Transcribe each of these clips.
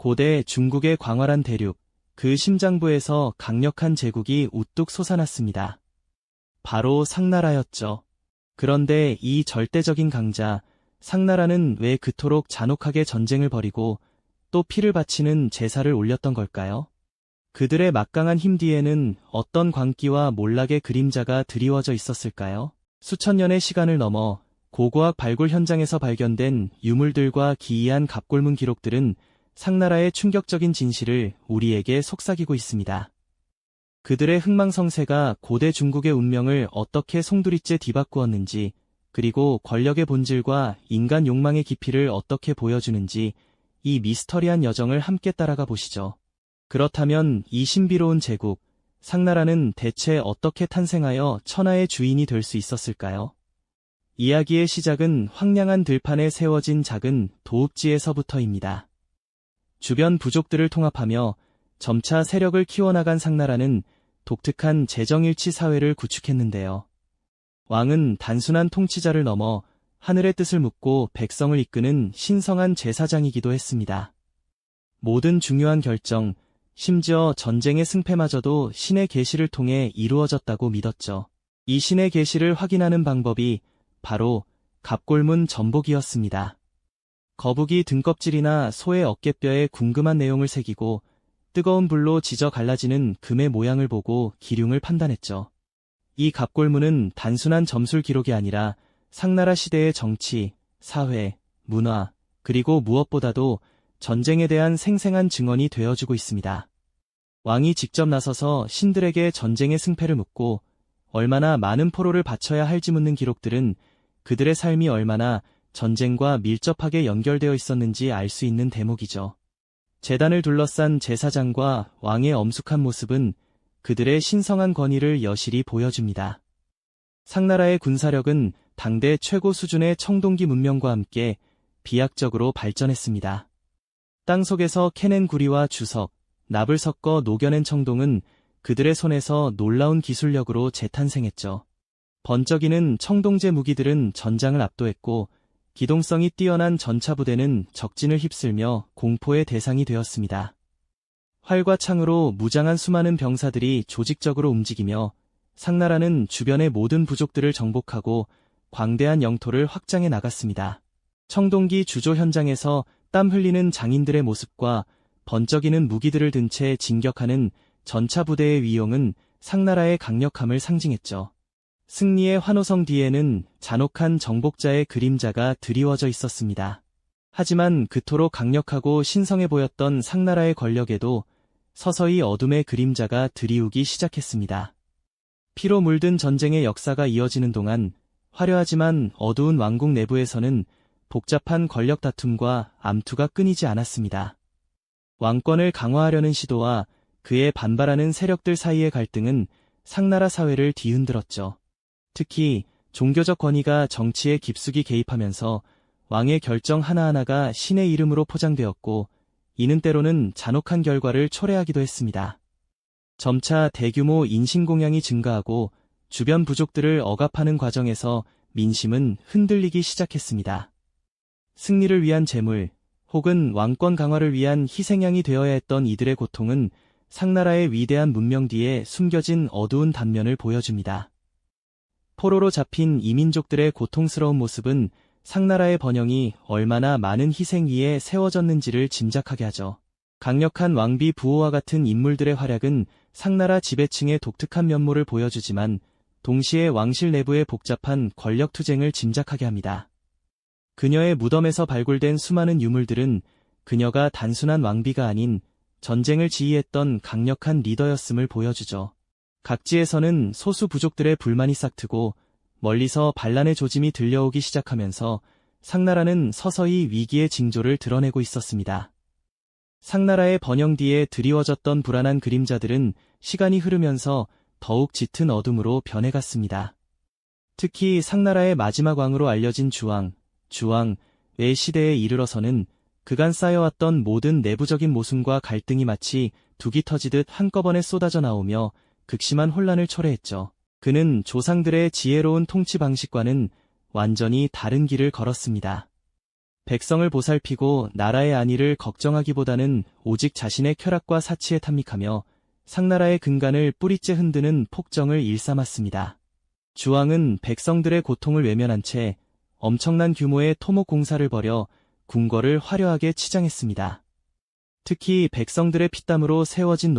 고대 중국의 광활한 대륙, 그 심장부에서 강력한 제국이 우뚝 솟아났습니다. 바로 상나라였죠. 그런데 이 절대적인 강자, 상나라는 왜 그토록 잔혹하게 전쟁을 벌이고 또 피를 바치는 제사를 올렸던 걸까요? 그들의 막강한 힘 뒤에는 어떤 광기와 몰락의 그림자가 드리워져 있었을까요? 수천 년의 시간을 넘어 고고학 발굴 현장에서 발견된 유물들과 기이한 갑골문 기록들은 상나라의 충격적인 진실을 우리에게 속삭이고 있습니다. 그들의 흥망성쇠가 고대 중국의 운명을 어떻게 송두리째 뒤바꾸었는지, 그리고 권력의 본질과 인간 욕망의 깊이를 어떻게 보여주는지 이 미스터리한 여정을 함께 따라가 보시죠. 그렇다면 이 신비로운 제국, 상나라는 대체 어떻게 탄생하여 천하의 주인이 될 수 있었을까요? 이야기의 시작은 황량한 들판에 세워진 작은 도읍지에서부터입니다. 주변 부족들을 통합하며 점차 세력을 키워나간 상나라는 독특한 재정일치 사회를 구축했는데요. 왕은 단순한 통치자를 넘어 하늘의 뜻을 묻고 백성을 이끄는 신성한 제사장이기도 했습니다. 모든 중요한 결정, 심지어 전쟁의 승패마저도 신의 계시를 통해 이루어졌다고 믿었죠. 이 신의 계시를 확인하는 방법이 바로 갑골문 전복이었습니다. 거북이 등껍질이나 소의 어깨뼈에 궁금한 내용을 새기고 뜨거운 불로 지져 갈라지는 금의 모양을 보고 기륭을 판단했죠. 이 갑골문은 단순한 점술 기록이 아니라 상나라 시대의 정치, 사회, 문화, 그리고 무엇보다도 전쟁에 대한 생생한 증언이 되어주고 있습니다. 왕이 직접 나서서 신들에게 전쟁의 승패를 묻고 얼마나 많은 포로를 바쳐야 할지 묻는 기록들은 그들의 삶이 얼마나 전쟁과 밀접하게 연결되어 있었는지 알 수 있는 대목이죠. 제단을 둘러싼 제사장과 왕의 엄숙한 모습은 그들의 신성한 권위를 여실히 보여줍니다. 상나라의 군사력은 당대 최고 수준의 청동기 문명과 함께 비약적으로 발전했습니다. 땅속에서 캐낸 구리와 주석, 납을 섞어 녹여낸 청동은 그들의 손에서 놀라운 기술력으로 재탄생했죠. 번쩍이는 청동제 무기들은 전장을 압도했고 기동성이 뛰어난 전차부대는 적진을 휩쓸며 공포의 대상이 되었습니다. 활과 창으로 무장한 수많은 병사들이 조직적으로 움직이며 상나라는 주변의 모든 부족들을 정복하고 광대한 영토를 확장해 나갔습니다. 청동기 주조 현장에서 땀 흘리는 장인들의 모습과 번쩍이는 무기들을 든 채 진격하는 전차 부대의 위용은 상나라의 강력함을 상징했죠. 승리의 환호성 뒤에는 잔혹한 정복자의 그림자가 드리워져 있었습니다. 하지만 그토록 강력하고 신성해 보였던 상나라의 권력에도 서서히 어둠의 그림자가 드리우기 시작했습니다. 피로 물든 전쟁의 역사가 이어지는 동안 화려하지만 어두운 왕국 내부에서는 복잡한 권력 다툼과 암투가 끊이지 않았습니다. 왕권을 강화하려는 시도와 그에 반발하는 세력들 사이의 갈등은 상나라 사회를 뒤흔들었죠. 특히 종교적 권위가 정치에 깊숙이 개입하면서 왕의 결정 하나하나가 신의 이름으로 포장되었고 이는 때로는 잔혹한 결과를 초래하기도 했습니다. 점차 대규모 인신공양이 증가하고 주변 부족들을 억압하는 과정에서 민심은 흔들리기 시작했습니다. 승리를 위한 재물, 혹은 왕권 강화를 위한 희생양이 되어야 했던 이들의 고통은 상나라의 위대한 문명 뒤에 숨겨진 어두운 단면을 보여줍니다. 포로로 잡힌 이민족들의 고통스러운 모습은 상나라의 번영이 얼마나 많은 희생 위에 세워졌는지를 짐작하게 하죠. 강력한 왕비 부호와 같은 인물들의 활약은 상나라 지배층의 독특한 면모를 보여주지만 동시에 왕실 내부의 복잡한 권력 투쟁을 짐작하게 합니다. 그녀의 무덤에서 발굴된 수많은 유물들은 그녀가 단순한 왕비가 아닌 전쟁을 지휘했던 강력한 리더였음을 보여주죠. 각지에서는 소수 부족들의 불만이 싹트고 멀리서 반란의 조짐이 들려오기 시작하면서 상나라는 서서히 위기의 징조를 드러내고 있었습니다. 상나라의 번영 뒤에 드리워졌던 불안한 그림자들은 시간이 흐르면서 더욱 짙은 어둠으로 변해갔습니다. 특히 상나라의 마지막 왕으로 알려진 주왕의 시대에 이르러서는 그간 쌓여왔던 모든 내부적인 모순과 갈등이 마치 둑이 터지듯 한꺼번에 쏟아져 나오며 극심한 혼란을 초래했죠. 그는 조상들의 지혜로운 통치 방식과는 완전히 다른 길을 걸었습니다. 백성을 보살피고 나라의 안위를 걱정하기보다는 오직 자신의 쾌락과 사치에 탐닉하며 상나라의 근간을 뿌리째 흔드는 폭정을 일삼았습니다. 주왕은 백성들의 고통을 외면한 채 엄청난 규모의 토목 공사를 벌여 궁궐을 화려하게 치장했습니다. 특히 백성들의 피땀으로 세워진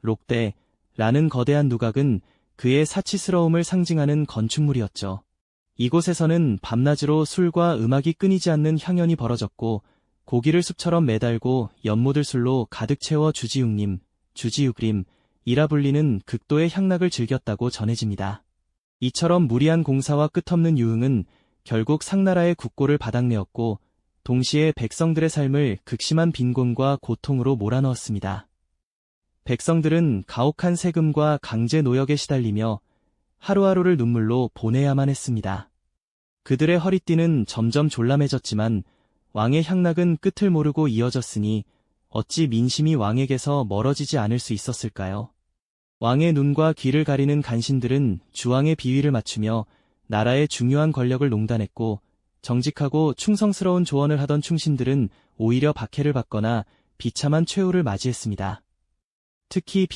록대라는 거대한 누각은 그의 사치스러움을 상징하는 건축물이었죠. 이곳에서는 밤낮으로 술과 음악이 끊이지 않는 향연이 벌어졌고 고기를 숲처럼 매달고 연못을 술로 가득 채워 주지육림이라 불리는 극도의 향락을 즐겼다고 전해집니다. 이처럼 무리한 공사와 끝없는 유흥은 결국 상나라의 국고를 바닥내었고 동시에 백성들의 삶을 극심한 빈곤과 고통으로 몰아넣었습니다. 백성들은 가혹한 세금과 강제 노역에 시달리며 하루하루를 눈물로 보내야만 했습니다. 그들의 허리띠는 점점 졸라매졌지만 왕의 향락은 끝을 모르고 이어졌으니 어찌 민심이 왕에게서 멀어지지 않을 수 있었을까요? 왕의 눈과 귀를 가리는 간신들은 주왕의 비위를 맞추며 나라의 중요한 권력을 농단했고 정직하고 충성스러운 조언을 하던 충신들은 오히려 박해를 받거나 비참한 최후를 맞이했습니다. 특히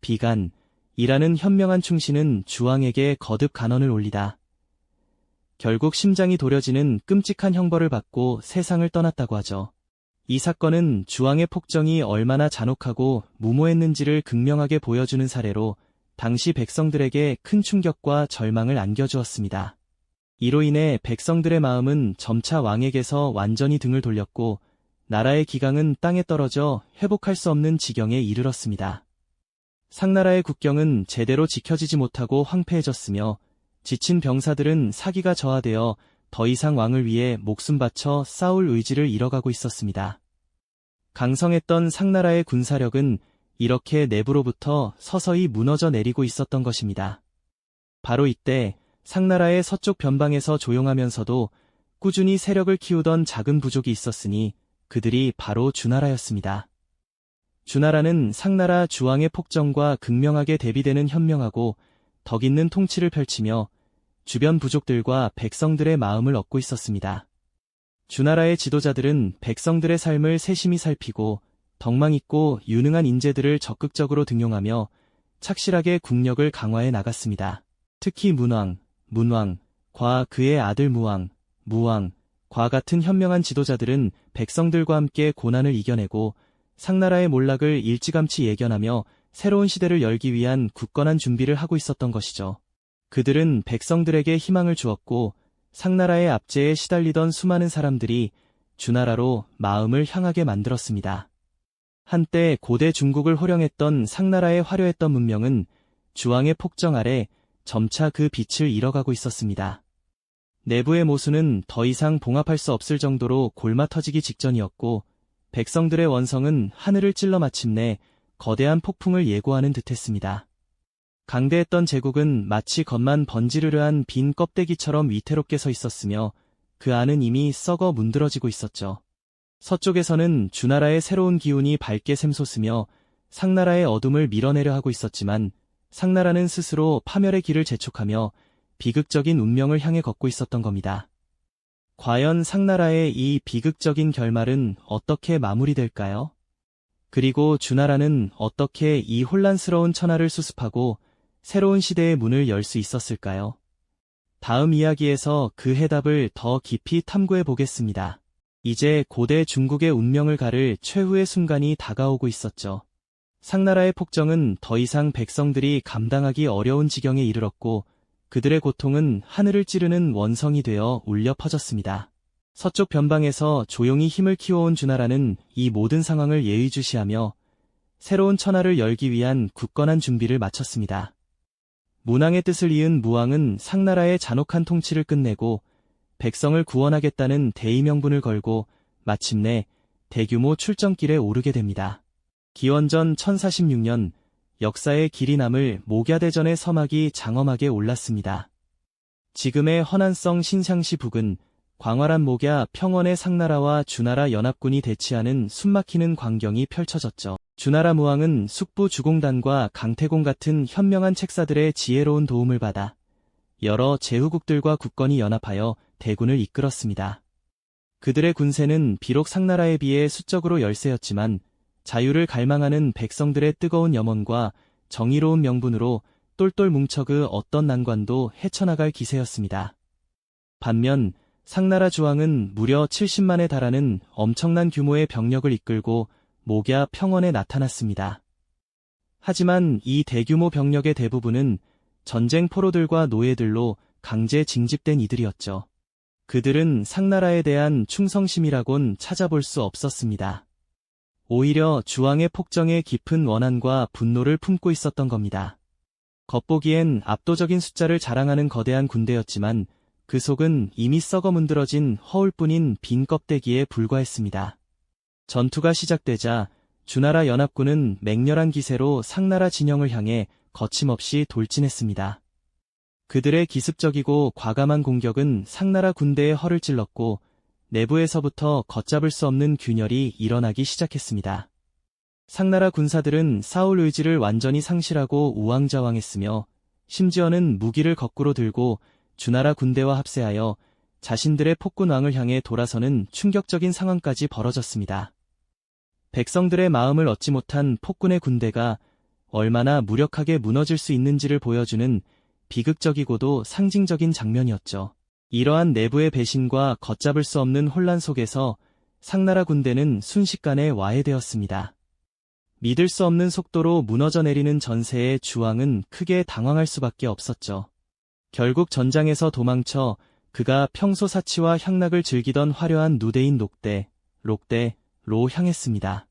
비간이라는 현명한 충신은 주왕에게 거듭 간언을 올리다 결국 심장이 도려지는 끔찍한 형벌을 받고 세상을 떠났다고 하죠. 이 사건은 주왕의 폭정이 얼마나 잔혹하고 무모했는지를 극명하게 보여주는 사례로 당시 백성들에게 큰 충격과 절망을 안겨주었습니다. 이로 인해 백성들의 마음은 점차 왕에게서 완전히 등을 돌렸고 나라의 기강은 땅에 떨어져 회복할 수 없는 지경에 이르렀습니다. 상나라의 국경은 제대로 지켜지지 못하고 황폐해졌으며 지친 병사들은 사기가 저하되어 더 이상 왕을 위해 목숨 바쳐 싸울 의지를 잃어가고 있었습니다. 강성했던 상나라의 군사력은 이렇게 내부로부터 서서히 무너져 내리고 있었던 것입니다. 바로 이때 상나라의 서쪽 변방에서 조용하면서도 꾸준히 세력을 키우던 작은 부족이 있었으니 그들이 바로 주나라였습니다. 주나라는 상나라 주왕의 폭정과 극명하게 대비되는 현명하고 덕 있는 통치를 펼치며 주변 부족들과 백성들의 마음을 얻고 있었습니다. 주나라의 지도자들은 백성들의 삶을 세심히 살피고 덕망 있고 유능한 인재들을 적극적으로 등용하며 착실하게 국력을 강화해 나갔습니다. 특히 문왕과 그의 아들 무왕과 같은 현명한 지도자들은 백성들과 함께 고난을 이겨내고 상나라의 몰락을 일찌감치 예견하며 새로운 시대를 열기 위한 굳건한 준비를 하고 있었던 것이죠. 그들은 백성들에게 희망을 주었고 상나라의 압제에 시달리던 수많은 사람들이 주나라로 마음을 향하게 만들었습니다. 한때 고대 중국을 호령했던 상나라의 화려했던 문명은 주왕의 폭정 아래 점차 그 빛을 잃어가고 있었습니다. 내부의 모순은 더 이상 봉합할 수 없을 정도로 골마 터지기 직전이었고 백성들의 원성은 하늘을 찔러 마침내 거대한 폭풍을 예고하는 듯했습니다. 강대했던 제국은 마치 겉만 번지르르한 빈 껍데기처럼 위태롭게 서 있었으며 그 안은 이미 썩어 문드러지고 있었죠. 서쪽에서는 주나라의 새로운 기운이 밝게 샘솟으며 상나라의 어둠을 밀어내려 하고 있었지만 상나라는 스스로 파멸의 길을 재촉하며 비극적인 운명을 향해 걷고 있었던 겁니다. 과연 상나라의 이 비극적인 결말은 어떻게 마무리될까요? 그리고 주나라는 어떻게 이 혼란스러운 천하를 수습하고 새로운 시대의 문을 열 수 있었을까요? 다음 이야기에서 그 해답을 더 깊이 탐구해 보겠습니다. 이제 고대 중국의 운명을 가를 최후의 순간이 다가오고 있었죠. 상나라의 폭정은 더 이상 백성들이 감당하기 어려운 지경에 이르렀고 그들의 고통은 하늘을 찌르는 원성이 되어 울려 퍼졌습니다. 서쪽 변방에서 조용히 힘을 키워온 주나라는 이 모든 상황을 예의주시하며 새로운 천하를 열기 위한 굳건한 준비를 마쳤습니다. 문왕의 뜻을 이은 무왕은 상나라의 잔혹한 통치를 끝내고 백성을 구원하겠다는 대의명분을 걸고 마침내 대규모 출정길에 오르게 됩니다. 기원전 1046년 역사의 길이 남을 목야대전의 서막이 장엄하게 올랐습니다. 지금의 허난성 신상시 북은 광활한 목야 평원의 상나라와 주나라 연합군이 대치하는 숨막히는 광경이 펼쳐졌죠. 주나라 무왕은 숙부 주공단과 강태공 같은 현명한 책사들의 지혜로운 도움을 받아 여러 제후국들과 국건이 연합하여 대군을 이끌었습니다. 그들의 군세는 비록 상나라에 비해 수적으로 열세였지만 자유를 갈망하는 백성들의 뜨거운 염원과 정의로운 명분으로 똘똘 뭉쳐 그 어떤 난관도 헤쳐나갈 기세였습니다. 반면 상나라 주왕은 무려 70만에 달하는 엄청난 규모의 병력을 이끌고 목야 평원에 나타났습니다. 하지만 이 대규모 병력의 대부분은 전쟁 포로들과 노예들로 강제 징집된 이들이었죠. 그들은 상나라에 대한 충성심이라곤 찾아볼 수 없었습니다. 오히려 주왕의 폭정에 깊은 원한과 분노를 품고 있었던 겁니다. 겉보기엔 압도적인 숫자를 자랑하는 거대한 군대였지만 그 속은 이미 썩어 문드러진 허울뿐인 빈 껍데기에 불과했습니다. 전투가 시작되자 주나라 연합군은 맹렬한 기세로 상나라 진영을 향해 거침없이 돌진했습니다. 그들의 기습적이고 과감한 공격은 상나라 군대의 허를 찔렀고 내부에서부터 걷잡을 수 없는 균열이 일어나기 시작했습니다. 상나라 군사들은 싸울 의지를 완전히 상실하고 우왕좌왕했으며 심지어는 무기를 거꾸로 들고 주나라 군대와 합세하여 자신들의 폭군왕을 향해 돌아서는 충격적인 상황까지 벌어졌습니다. 백성들의 마음을 얻지 못한 폭군의 군대가 얼마나 무력하게 무너질 수 있는지를 보여주는 비극적이고도 상징적인 장면이었죠. 이러한 내부의 배신과 걷잡을 수 없는 혼란 속에서 상나라 군대는 순식간에 와해되었습니다. 믿을 수 없는 속도로 무너져 내리는 전세의 주왕은 크게 당황할 수밖에 없었죠. 결국 전장에서 도망쳐 그가 평소 사치와 향락을 즐기던 화려한 누대인 록대로 향했습니다.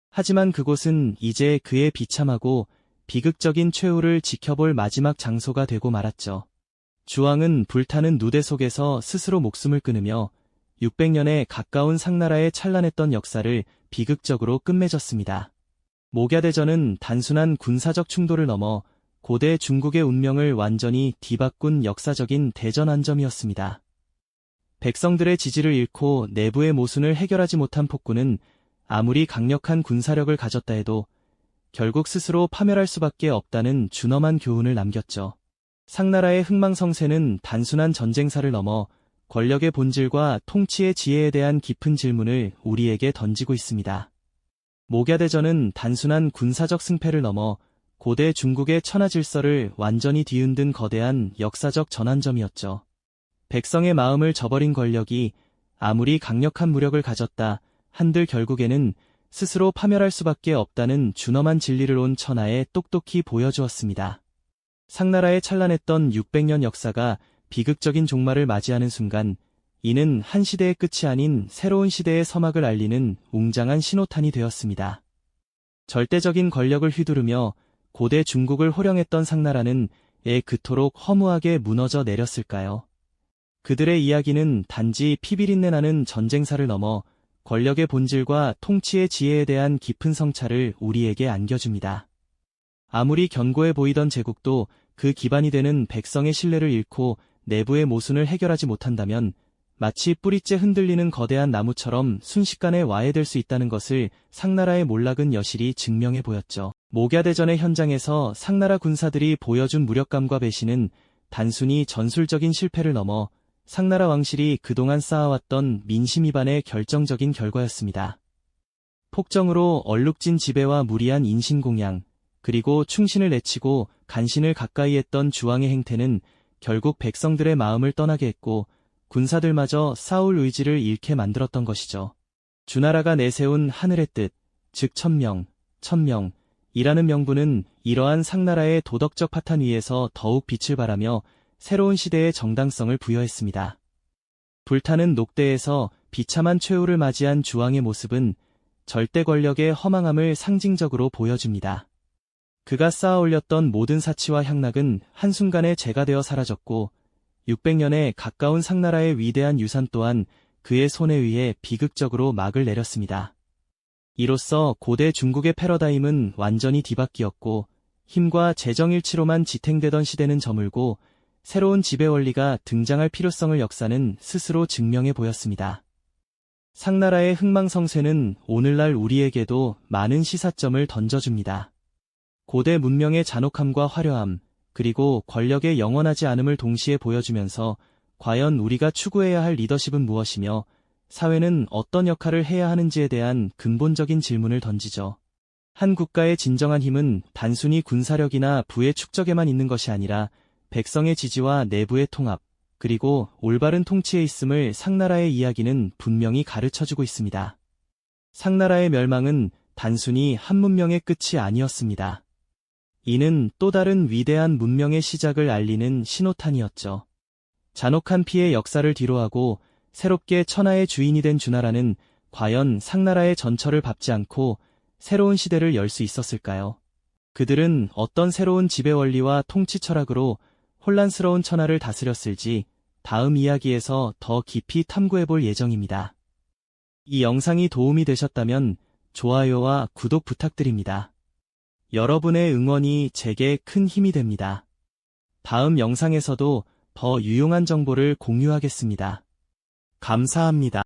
하지만 그곳은 이제 그의 비참하고 비극적인 최후를 지켜볼 마지막 장소가 되고 말았죠. 주왕은 불타는 누대 속에서 스스로 목숨을 끊으며 600년에 가까운 상나라의 찬란했던 역사를 비극적으로 끝맺었습니다. 목야대전은 단순한 군사적 충돌을 넘어 고대 중국의 운명을 완전히 뒤바꾼 역사적인 대전 한 점이었습니다. 백성들의 지지를 잃고 내부의 모순을 해결하지 못한 폭군은 아무리 강력한 군사력을 가졌다 해도 결국 스스로 파멸할 수밖에 없다는 준엄한 교훈을 남겼죠. 상나라의 흥망성쇠는 단순한 전쟁사를 넘어 권력의 본질과 통치의 지혜에 대한 깊은 질문을 우리에게 던지고 있습니다. 목야대전은 단순한 군사적 승패를 넘어 고대 중국의 천하질서를 완전히 뒤흔든 거대한 역사적 전환점이었죠. 백성의 마음을 저버린 권력이 아무리 강력한 무력을 가졌다 한들 결국에는 스스로 파멸할 수밖에 없다는 준엄한 진리를 온 천하에 똑똑히 보여주었습니다. 상나라의 찬란했던 600년 역사가 비극적인 종말을 맞이하는 순간 이는 한 시대의 끝이 아닌 새로운 시대의 서막을 알리는 웅장한 신호탄이 되었습니다. 절대적인 권력을 휘두르며 고대 중국을 호령했던 상나라는 왜 그토록 허무하게 무너져 내렸을까요? 그들의 이야기는 단지 피비린내 나는 전쟁사를 넘어 권력의 본질과 통치의 지혜에 대한 깊은 성찰을 우리에게 안겨줍니다. 아무리 견고해 보이던 제국도 그 기반이 되는 백성의 신뢰를 잃고 내부의 모순을 해결하지 못한다면 마치 뿌리째 흔들리는 거대한 나무처럼 순식간에 와해될 수 있다는 것을 상나라의 몰락은 여실히 증명해 보였죠. 목야대전의 현장에서 상나라 군사들이 보여준 무력감과 배신은 단순히 전술적인 실패를 넘어 상나라 왕실이 그동안 쌓아왔던 민심 이반의 결정적인 결과였습니다. 폭정으로 얼룩진 지배와 무리한 인신공양, 그리고 충신을 내치고 간신을 가까이 했던 주왕의 행태는 결국 백성들의 마음을 떠나게 했고 군사들마저 싸울 의지를 잃게 만들었던 것이죠. 주나라가 내세운 하늘의 뜻, 즉 천명이라는 명분은 이러한 상나라의 도덕적 파탄 위에서 더욱 빛을 발하며 새로운 시대의 정당성을 부여했습니다. 불타는 녹대에서 비참한 최후를 맞이한 주왕의 모습은 절대 권력의 허망함을 상징적으로 보여줍니다. 그가 쌓아 올렸던 모든 사치와 향락은 한순간에 재가 되어 사라졌고 600년에 가까운 상나라의 위대한 유산 또한 그의 손에 의해 비극적으로 막을 내렸습니다. 이로써 고대 중국의 패러다임은 완전히 뒤바뀌었고 힘과 재정일치로만 지탱되던 시대는 저물고 새로운 지배 원리가 등장할 필요성을 역사는 스스로 증명해 보였습니다. 상나라의 흥망성쇠는 오늘날 우리에게도 많은 시사점을 던져줍니다. 고대 문명의 잔혹함과 화려함, 그리고 권력의 영원하지 않음을 동시에 보여주면서 과연 우리가 추구해야 할 리더십은 무엇이며 사회는 어떤 역할을 해야 하는지에 대한 근본적인 질문을 던지죠. 한 국가의 진정한 힘은 단순히 군사력이나 부의 축적에만 있는 것이 아니라 백성의 지지와 내부의 통합, 그리고 올바른 통치에 있음을 상나라의 이야기는 분명히 가르쳐주고 있습니다. 상나라의 멸망은 단순히 한 문명의 끝이 아니었습니다. 이는 또 다른 위대한 문명의 시작을 알리는 신호탄이었죠. 잔혹한 피해 역사를 뒤로하고 새롭게 천하의 주인이 된 주나라는 과연 상나라의 전철을 밟지 않고 새로운 시대를 열 수 있었을까요? 그들은 어떤 새로운 지배 원리와 통치 철학으로 혼란스러운 천하를 다스렸을지 다음 이야기에서 더 깊이 탐구해볼 예정입니다. 이 영상이 도움이 되셨다면 좋아요와 구독 부탁드립니다. 여러분의 응원이 제게 큰 힘이 됩니다. 다음 영상에서도 더 유용한 정보를 공유하겠습니다. 감사합니다.